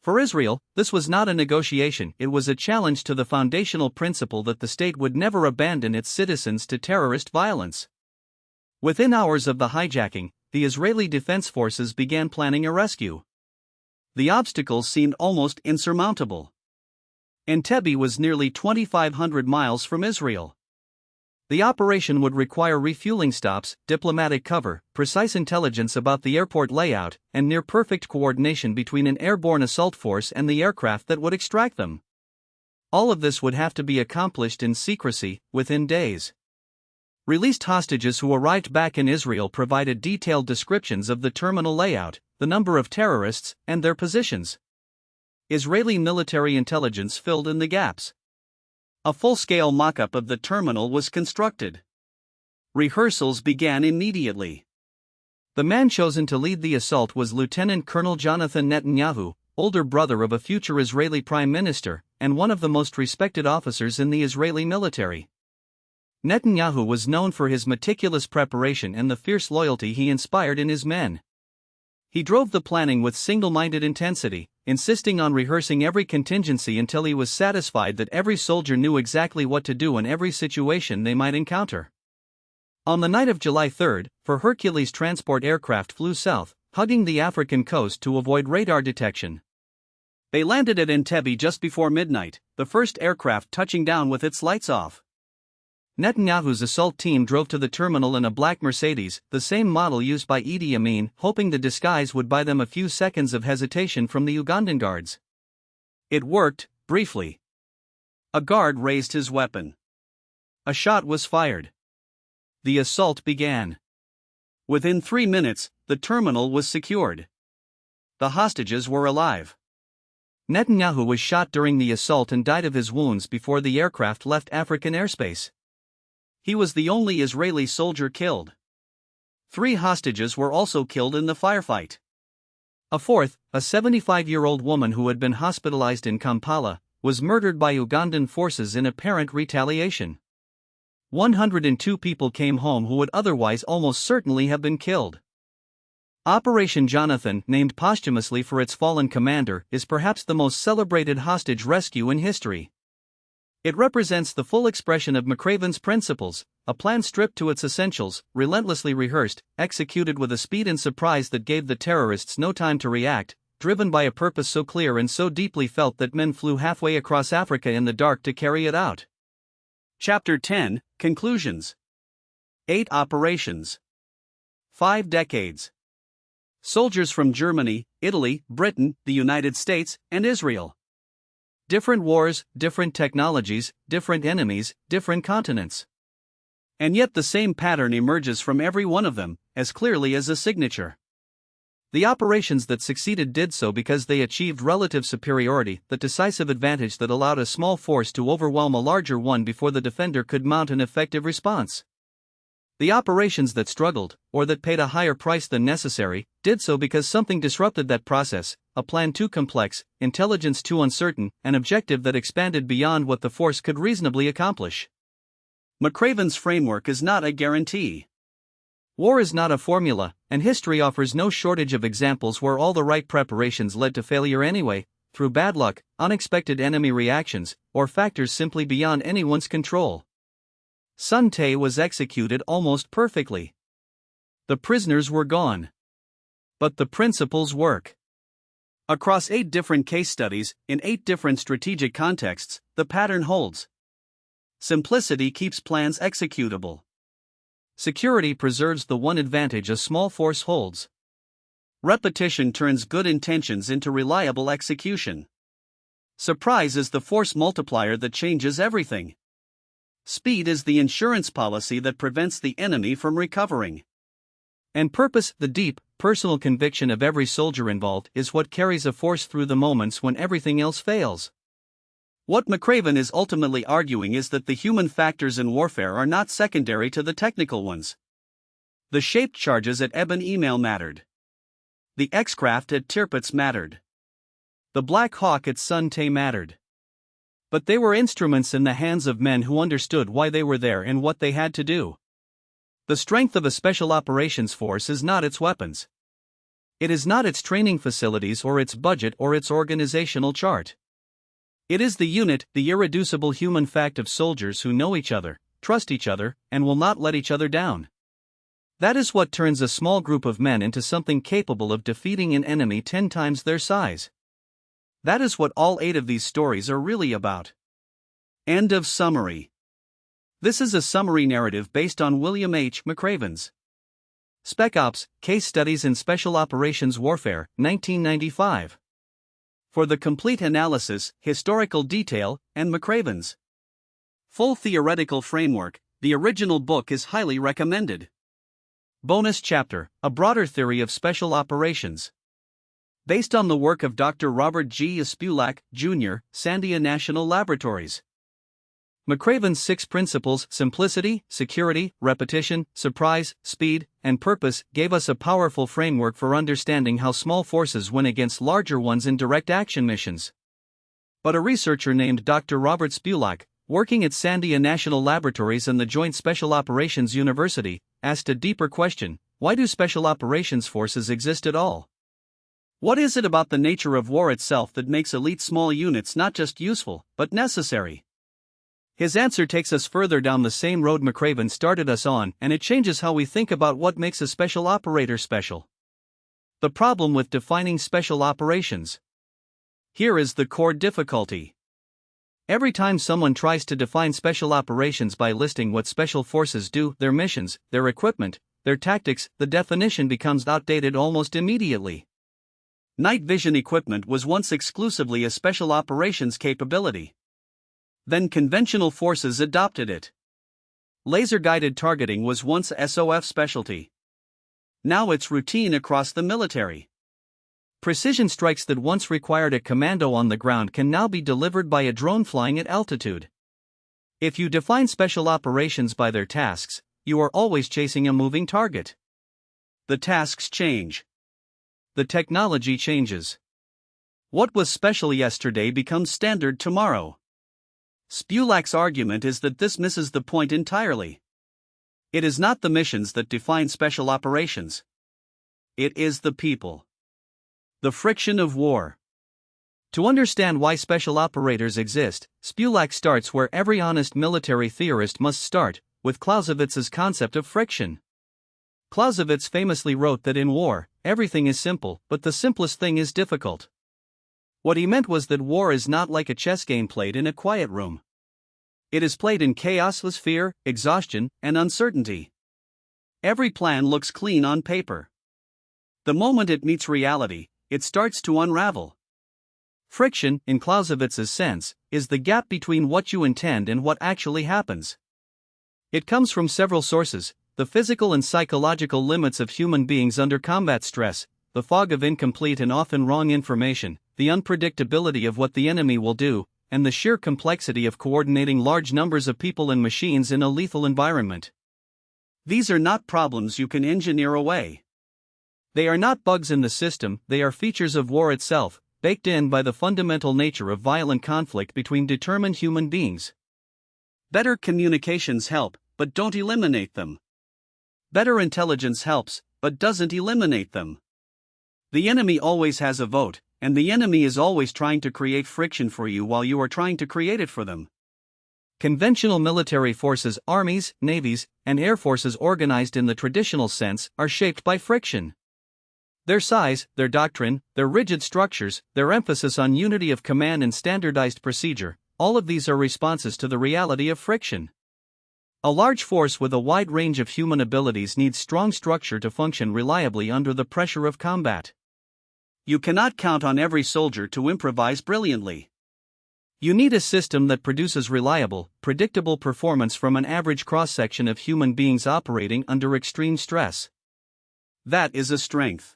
A: For Israel, this was not a negotiation, it was a challenge to the foundational principle that the state would never abandon its citizens to terrorist violence. Within hours of the hijacking, the Israeli Defense Forces began planning a rescue. The obstacles seemed almost insurmountable. Entebbe was nearly 2,500 miles from Israel. The operation would require refueling stops, diplomatic cover, precise intelligence about the airport layout, and near-perfect coordination between an airborne assault force and the aircraft that would extract them. All of this would have to be accomplished in secrecy, within days. Released hostages who arrived back in Israel provided detailed descriptions of the terminal layout, the number of terrorists, and their positions. Israeli military intelligence filled in the gaps. A full-scale mock-up of the terminal was constructed. Rehearsals began immediately. The man chosen to lead the assault was Lieutenant Colonel Jonathan Netanyahu, older brother of a future Israeli prime minister, and one of the most respected officers in the Israeli military. Netanyahu was known for his meticulous preparation and the fierce loyalty he inspired in his men. He drove the planning with single-minded intensity, insisting on rehearsing every contingency until he was satisfied that every soldier knew exactly what to do in every situation they might encounter. On the night of July 3, four Hercules transport aircraft flew south, hugging the African coast to avoid radar detection. They landed at Entebbe just before midnight, the first aircraft touching down with its lights off. Netanyahu's assault team drove to the terminal in a black Mercedes, the same model used by Idi Amin, hoping the disguise would buy them a few seconds of hesitation from the Ugandan guards. It worked, briefly. A guard raised his weapon. A shot was fired. The assault began. Within 3 minutes, the terminal was secured. The hostages were alive. Netanyahu was shot during the assault and died of his wounds before the aircraft left African airspace. He was the only Israeli soldier killed. 3 hostages were also killed in the firefight. A fourth, a 75-year-old woman who had been hospitalized in Kampala, was murdered by Ugandan forces in apparent retaliation. 102 people came home who would otherwise almost certainly have been killed. Operation Jonathan, named posthumously for its fallen commander, is perhaps the most celebrated hostage rescue in history. It represents the full expression of McRaven's principles, a plan stripped to its essentials, relentlessly rehearsed, executed with a speed and surprise that gave the terrorists no time to react, driven by a purpose so clear and so deeply felt that men flew halfway across Africa in the dark to carry it out. Chapter 10, Conclusions. 8 operations. 5 decades. Soldiers from Germany, Italy, Britain, the United States, and Israel. Different wars, different technologies, different enemies, different continents. And yet the same pattern emerges from every one of them, as clearly as a signature. The operations that succeeded did so because they achieved relative superiority, the decisive advantage that allowed a small force to overwhelm a larger one before the defender could mount an effective response. The operations that struggled, or that paid a higher price than necessary, did so because something disrupted that process, a plan too complex, intelligence too uncertain, an objective that expanded beyond what the force could reasonably accomplish. McRaven's framework is not a guarantee. War is not a formula, and history offers no shortage of examples where all the right preparations led to failure anyway, through bad luck, unexpected enemy reactions, or factors simply beyond anyone's control. Son Tay was executed almost perfectly. The prisoners were gone. But the principles work. Across 8 different case studies, in 8 different strategic contexts, the pattern holds. Simplicity keeps plans executable. Security preserves the one advantage a small force holds. Repetition turns good intentions into reliable execution. Surprise is the force multiplier that changes everything. Speed is the insurance policy that prevents the enemy from recovering. And purpose, the deep, personal conviction of every soldier involved, is what carries a force through the moments when everything else fails. What McRaven is ultimately arguing is that the human factors in warfare are not secondary to the technical ones. The shaped charges at Eben Emael mattered. The X-craft at Tirpitz mattered. The Black Hawk at Son Tay mattered. But they were instruments in the hands of men who understood why they were there and what they had to do. The strength of a special operations force is not its weapons. It is not its training facilities or its budget or its organizational chart. It is the unit, the irreducible human fact of soldiers who know each other, trust each other, and will not let each other down. That is what turns a small group of men into something capable of defeating an enemy 10 times their size. That is what all 8 of these stories are really about. End of summary. This is a summary narrative based on William H. McRaven's Spec Ops, Case Studies in Special Operations Warfare, 1995. For the complete analysis, historical detail, and McRaven's full theoretical framework, the original book is highly recommended. Bonus chapter, A Broader Theory of Special Operations. Based on the work of Dr. Robert G. Spulak, Jr., Sandia National Laboratories. McRaven's 6 principles, simplicity, security, repetition, surprise, speed, and purpose, gave us a powerful framework for understanding how small forces win against larger ones in direct action missions. But a researcher named Dr. Robert Spulak, working at Sandia National Laboratories and the Joint Special Operations University, asked a deeper question: why do special operations forces exist at all? What is it about the nature of war itself that makes elite small units not just useful, but necessary? His answer takes us further down the same road McRaven started us on, and it changes how we think about what makes a special operator special. The problem with defining special operations. Here is the core difficulty. Every time someone tries to define special operations by listing what special forces do, their missions, their equipment, their tactics, the definition becomes outdated almost immediately. Night vision equipment was once exclusively a special operations capability. Then conventional forces adopted it. Laser-guided targeting was once a SOF specialty. Now it's routine across the military. Precision strikes that once required a commando on the ground can now be delivered by a drone flying at altitude. If you define special operations by their tasks, you are always chasing a moving target. The tasks change. The technology changes. What was special yesterday becomes standard tomorrow. Spulak's argument is that this misses the point entirely. It is not the missions that define special operations. It is the people. The friction of war. To understand why special operators exist, Spulak starts where every honest military theorist must start, with Clausewitz's concept of friction. Clausewitz famously wrote that in war, everything is simple, but the simplest thing is difficult. What he meant was that war is not like a chess game played in a quiet room. It is played in chaos, fear, exhaustion, and uncertainty. Every plan looks clean on paper. The moment it meets reality, it starts to unravel. Friction, in Clausewitz's sense, is the gap between what you intend and what actually happens. It comes from several sources: the physical and psychological limits of human beings under combat stress, the fog of incomplete and often wrong information, the unpredictability of what the enemy will do, and the sheer complexity of coordinating large numbers of people and machines in a lethal environment. These are not problems you can engineer away. They are not bugs in the system, they are features of war itself, baked in by the fundamental nature of violent conflict between determined human beings. Better communications help, but don't eliminate them. Better intelligence helps, but doesn't eliminate them. The enemy always has a vote, and the enemy is always trying to create friction for you while you are trying to create it for them. Conventional military forces, armies, navies, and air forces organized in the traditional sense, are shaped by friction. Their size, their doctrine, their rigid structures, their emphasis on unity of command and standardized procedure, all of these are responses to the reality of friction. A large force with a wide range of human abilities needs strong structure to function reliably under the pressure of combat. You cannot count on every soldier to improvise brilliantly. You need a system that produces reliable, predictable performance from an average cross-section of human beings operating under extreme stress. That is a strength.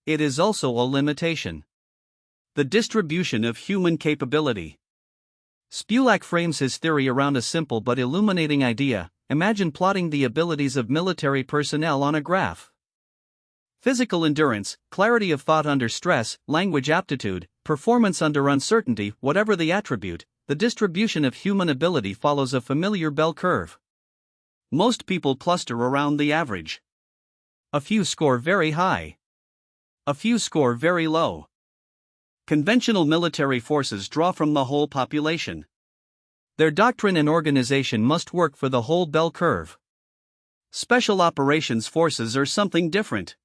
A: It is also a limitation. The distribution of human capability. Spulak frames his theory around a simple but illuminating idea. Imagine plotting the abilities of military personnel on a graph. Physical endurance, clarity of thought under stress, language aptitude, performance under uncertainty, whatever the attribute, the distribution of human ability follows a familiar bell curve. Most people cluster around the average. A few score very high. A few score very low. Conventional military forces draw from the whole population. Their doctrine and organization must work for the whole bell curve. Special operations forces are something different.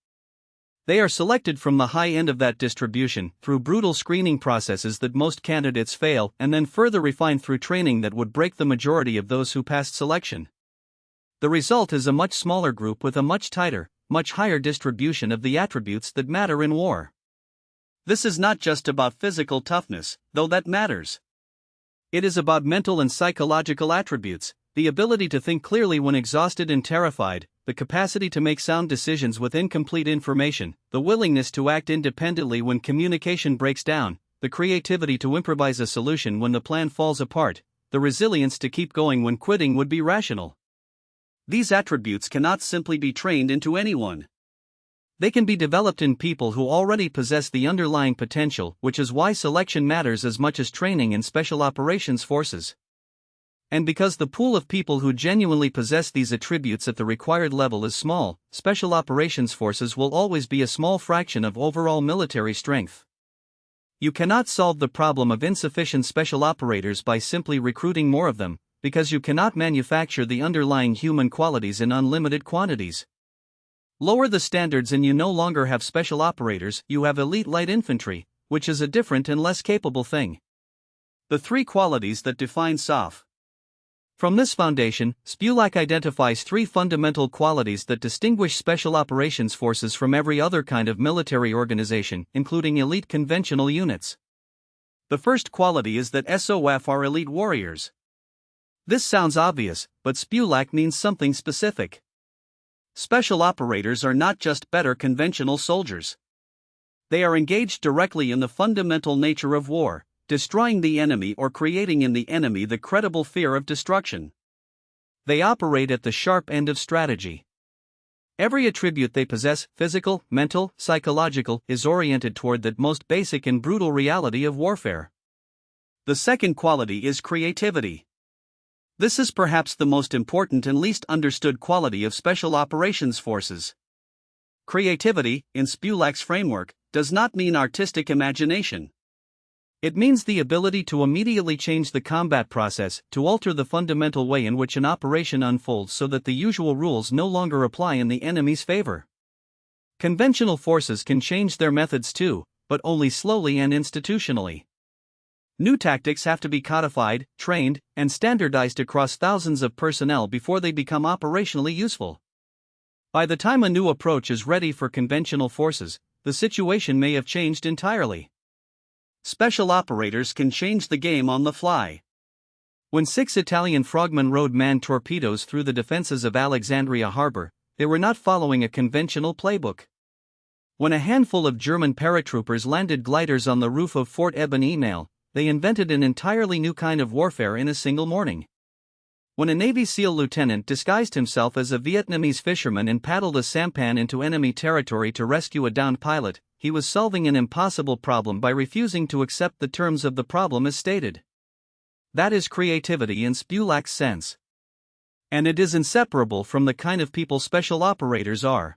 A: They are selected from the high end of that distribution through brutal screening processes that most candidates fail, and then further refined through training that would break the majority of those who passed selection. The result is a much smaller group with a much tighter, much higher distribution of the attributes that matter in war. This is not just about physical toughness, though that matters. It is about mental and psychological attributes, the ability to think clearly when exhausted and terrified, the capacity to make sound decisions with incomplete information, the willingness to act independently when communication breaks down, the creativity to improvise a solution when the plan falls apart, the resilience to keep going when quitting would be rational. These attributes cannot simply be trained into anyone. They can be developed in people who already possess the underlying potential, which is why selection matters as much as training in special operations forces. And because the pool of people who genuinely possess these attributes at the required level is small, special operations forces will always be a small fraction of overall military strength. You cannot solve the problem of insufficient special operators by simply recruiting more of them, because you cannot manufacture the underlying human qualities in unlimited quantities. Lower the standards and you no longer have special operators, you have elite light infantry, which is a different and less capable thing. The three qualities that define SOF. From this foundation, Spulak identifies three fundamental qualities that distinguish special operations forces from every other kind of military organization, including elite conventional units. The first quality is that SOF are elite warriors. This sounds obvious, but Spulak means something specific. Special operators are not just better conventional soldiers. They are engaged directly in the fundamental nature of war, destroying the enemy or creating in the enemy the credible fear of destruction. They operate at the sharp end of strategy. Every attribute they possess, physical, mental, psychological, is oriented toward that most basic and brutal reality of warfare. The second quality is creativity. This is perhaps the most important and least understood quality of special operations forces. Creativity, in Spulak's framework, does not mean artistic imagination. It means the ability to immediately change the combat process, to alter the fundamental way in which an operation unfolds so that the usual rules no longer apply in the enemy's favor. Conventional forces can change their methods too, but only slowly and institutionally. New tactics have to be codified, trained, and standardized across thousands of personnel before they become operationally useful. By the time a new approach is ready for conventional forces, the situation may have changed entirely. Special operators can change the game on the fly. When 6 Italian frogmen rode manned torpedoes through the defenses of Alexandria harbor, they were not following a conventional playbook. When a handful of German paratroopers landed gliders on the roof of Fort Eben Emael, they invented an entirely new kind of warfare in a single morning. When a Navy SEAL lieutenant disguised himself as a Vietnamese fisherman and paddled a sampan into enemy territory to rescue a downed pilot, he was solving an impossible problem by refusing to accept the terms of the problem as stated. That is creativity in Spulak's sense. And it is inseparable from the kind of people special operators are.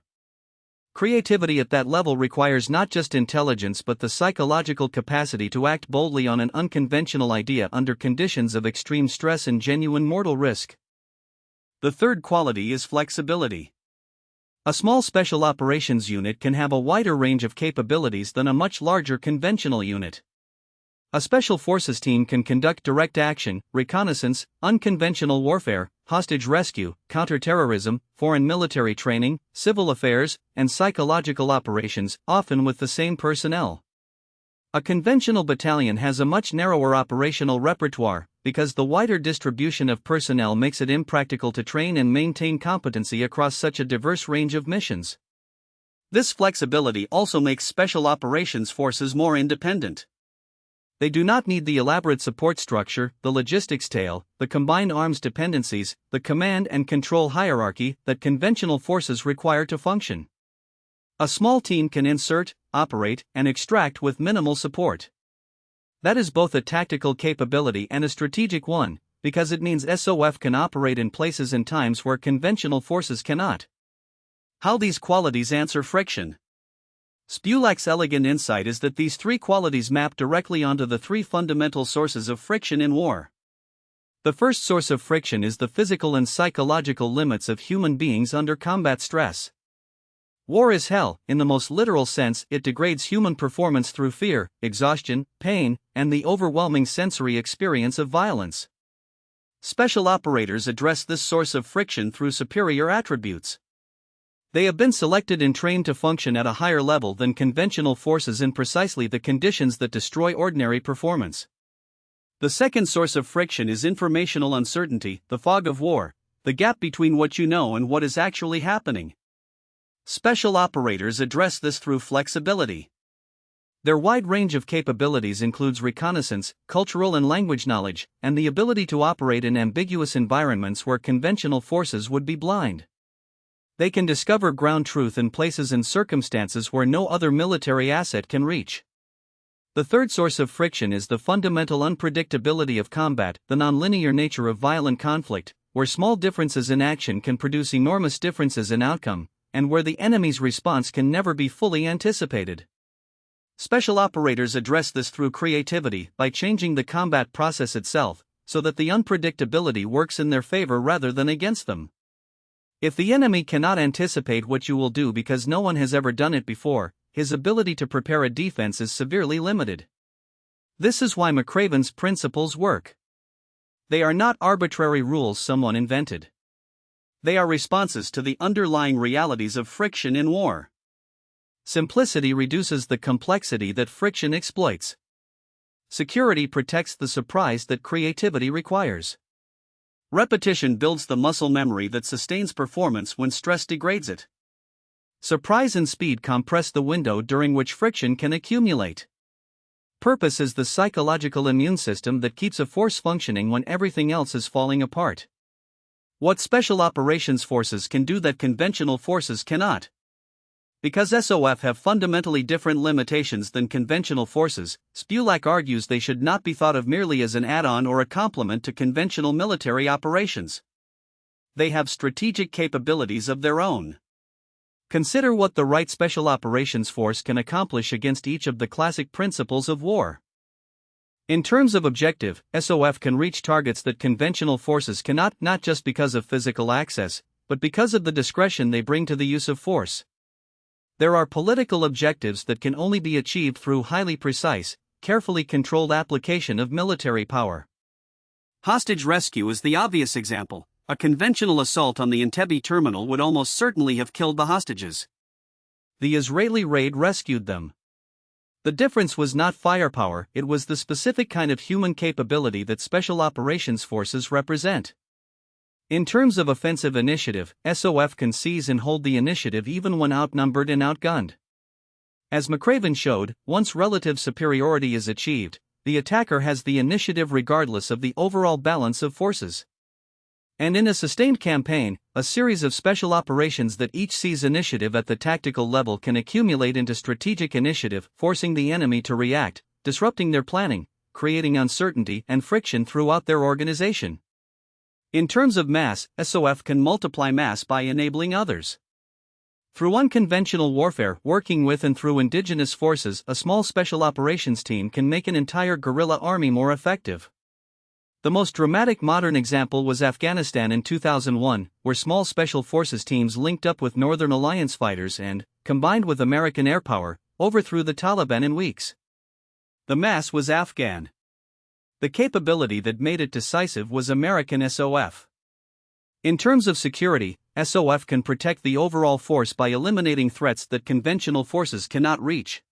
A: Creativity at that level requires not just intelligence but the psychological capacity to act boldly on an unconventional idea under conditions of extreme stress and genuine mortal risk. The third quality is flexibility. A small special operations unit can have a wider range of capabilities than a much larger conventional unit. A special forces team can conduct direct action, reconnaissance, unconventional warfare, hostage rescue, counterterrorism, foreign military training, civil affairs, and psychological operations, often with the same personnel. A conventional battalion has a much narrower operational repertoire, because the wider distribution of personnel makes it impractical to train and maintain competency across such a diverse range of missions. This flexibility also makes special operations forces more independent. They do not need the elaborate support structure, the logistics tail, the combined arms dependencies, the command and control hierarchy that conventional forces require to function. A small team can insert, operate, and extract with minimal support. That is both a tactical capability and a strategic one, because it means SOF can operate in places and times where conventional forces cannot. How these qualities answer friction. Spulak's elegant insight is that these three qualities map directly onto the three fundamental sources of friction in war. The first source of friction is the physical and psychological limits of human beings under combat stress. War is hell. In the most literal sense, it degrades human performance through fear, exhaustion, pain, and the overwhelming sensory experience of violence. Special operators address this source of friction through superior attributes. They have been selected and trained to function at a higher level than conventional forces in precisely the conditions that destroy ordinary performance. The second source of friction is informational uncertainty, the fog of war, the gap between what you know and what is actually happening. Special operators address this through flexibility. Their wide range of capabilities includes reconnaissance, cultural and language knowledge, and the ability to operate in ambiguous environments where conventional forces would be blind. They can discover ground truth in places and circumstances where no other military asset can reach. The third source of friction is the fundamental unpredictability of combat, the nonlinear nature of violent conflict, where small differences in action can produce enormous differences in outcome, and where the enemy's response can never be fully anticipated. Special operators address this through creativity by changing the combat process itself, so that the unpredictability works in their favor rather than against them. If the enemy cannot anticipate what you will do because no one has ever done it before, his ability to prepare a defense is severely limited. This is why McRaven's principles work. They are not arbitrary rules someone invented. They are responses to the underlying realities of friction in war. Simplicity reduces the complexity that friction exploits. Security protects the surprise that creativity requires. Repetition builds the muscle memory that sustains performance when stress degrades it. Surprise and speed compress the window during which friction can accumulate. Purpose is the psychological immune system that keeps a force functioning when everything else is falling apart. What special operations forces can do that conventional forces cannot. Because SOF have fundamentally different limitations than conventional forces, Spulak argues they should not be thought of merely as an add-on or a complement to conventional military operations. They have strategic capabilities of their own. Consider what the right special operations force can accomplish against each of the classic principles of war. In terms of objective, SOF can reach targets that conventional forces cannot, not just because of physical access, but because of the discretion they bring to the use of force. There are political objectives that can only be achieved through highly precise, carefully controlled application of military power. Hostage rescue is the obvious example. A conventional assault on the Entebbe terminal would almost certainly have killed the hostages. The Israeli raid rescued them. The difference was not firepower, it was the specific kind of human capability that special operations forces represent. In terms of offensive initiative, SOF can seize and hold the initiative even when outnumbered and outgunned. As McRaven showed, once relative superiority is achieved, the attacker has the initiative regardless of the overall balance of forces. And in a sustained campaign, a series of special operations that each seize initiative at the tactical level can accumulate into strategic initiative, forcing the enemy to react, disrupting their planning, creating uncertainty and friction throughout their organization. In terms of mass, SOF can multiply mass by enabling others. Through unconventional warfare, working with and through indigenous forces, a small special operations team can make an entire guerrilla army more effective. The most dramatic modern example was Afghanistan in 2001, where small special forces teams linked up with Northern Alliance fighters and, combined with American air power, overthrew the Taliban in weeks. The mass was Afghan. The capability that made it decisive was American SOF. In terms of security, SOF can protect the overall force by eliminating threats that conventional forces cannot reach.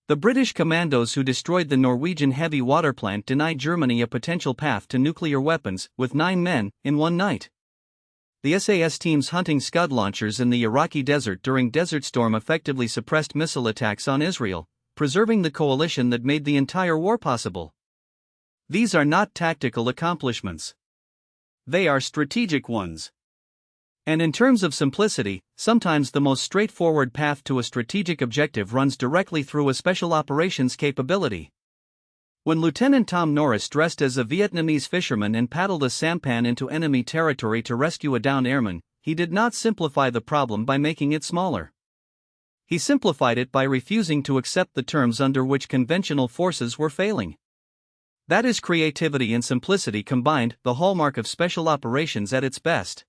A: The British commandos who destroyed the Norwegian heavy water plant denied Germany a potential path to nuclear weapons, with 9 men, in one night. The SAS teams hunting Scud launchers in the Iraqi desert during Desert Storm effectively suppressed missile attacks on Israel, preserving the coalition that made the entire war possible. These are not tactical accomplishments. They are strategic ones. And in terms of simplicity, sometimes the most straightforward path to a strategic objective runs directly through a special operations capability. When Lieutenant Tom Norris dressed as a Vietnamese fisherman and paddled a sampan into enemy territory to rescue a downed airman, he did not simplify the problem by making it smaller. He simplified it by refusing to accept the terms under which conventional forces were failing. That is creativity and simplicity combined, the hallmark of special operations at its best.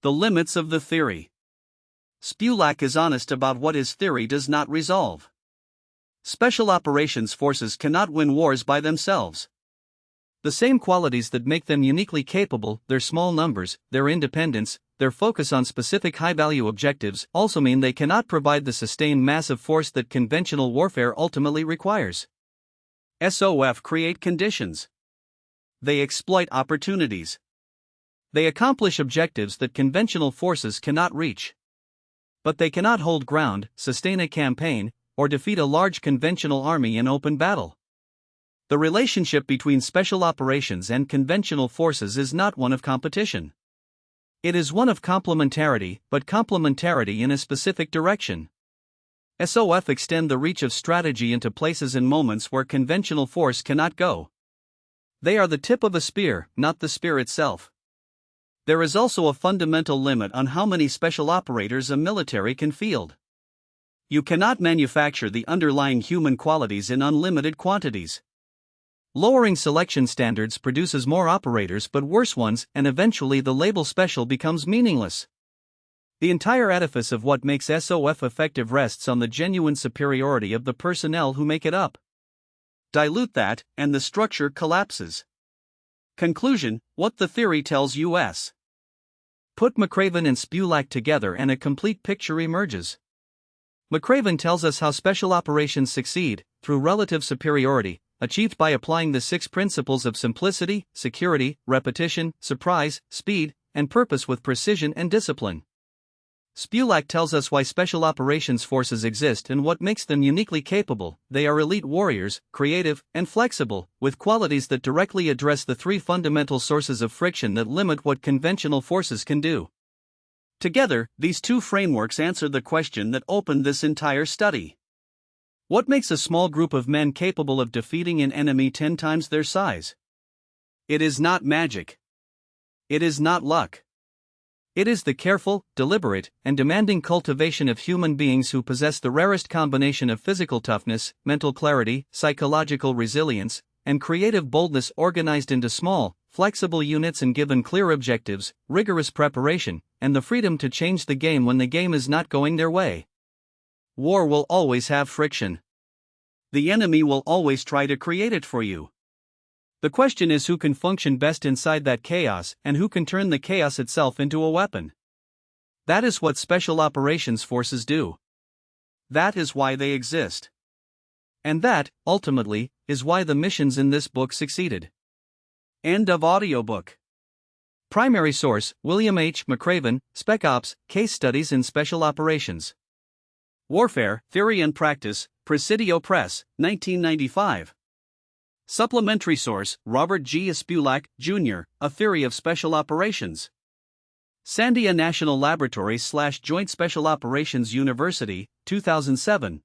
A: The limits of the theory. Spulak is honest about what his theory does not resolve. Special operations forces cannot win wars by themselves. The same qualities that make them uniquely capable, their small numbers, their independence, their focus on specific high-value objectives, also mean they cannot provide the sustained massive force that conventional warfare ultimately requires. SOF create conditions. They exploit opportunities. They accomplish objectives that conventional forces cannot reach. But they cannot hold ground, sustain a campaign, or defeat a large conventional army in open battle. The relationship between special operations and conventional forces is not one of competition. It is one of complementarity, but complementarity in a specific direction. SOF extend the reach of strategy into places and moments where conventional force cannot go. They are the tip of a spear, not the spear itself. There is also a fundamental limit on how many special operators a military can field. You cannot manufacture the underlying human qualities in unlimited quantities. Lowering selection standards produces more operators but worse ones, and eventually the label special becomes meaningless. The entire edifice of what makes SOF effective rests on the genuine superiority of the personnel who make it up. Dilute that, and the structure collapses. Conclusion: what the theory tells us. Put McRaven and Spulak together and a complete picture emerges. McRaven tells us how special operations succeed, through relative superiority, achieved by applying the 6 principles of simplicity, security, repetition, surprise, speed, and purpose with precision and discipline. Spulak tells us why special operations forces exist and what makes them uniquely capable. They are elite warriors, creative, and flexible, with qualities that directly address the 3 fundamental sources of friction that limit what conventional forces can do. Together, these 2 frameworks answer the question that opened this entire study. What makes a small group of men capable of defeating an enemy 10 times their size? It is not magic. It is not luck. It is the careful, deliberate, and demanding cultivation of human beings who possess the rarest combination of physical toughness, mental clarity, psychological resilience, and creative boldness organized into small, flexible units and given clear objectives, rigorous preparation, and the freedom to change the game when the game is not going their way. War will always have friction. The enemy will always try to create it for you. The question is who can function best inside that chaos and who can turn the chaos itself into a weapon. That is what special operations forces do. That is why they exist. And that, ultimately, is why the missions in this book succeeded. End of audiobook. Primary source: William H. McRaven, Spec Ops, Case Studies in Special Operations. Warfare, Theory and Practice, Presidio Press, 1995. Supplementary source: Robert G. Spulak, Jr., A Theory of Special Operations. Sandia National Laboratory / Joint Special Operations University, 2007.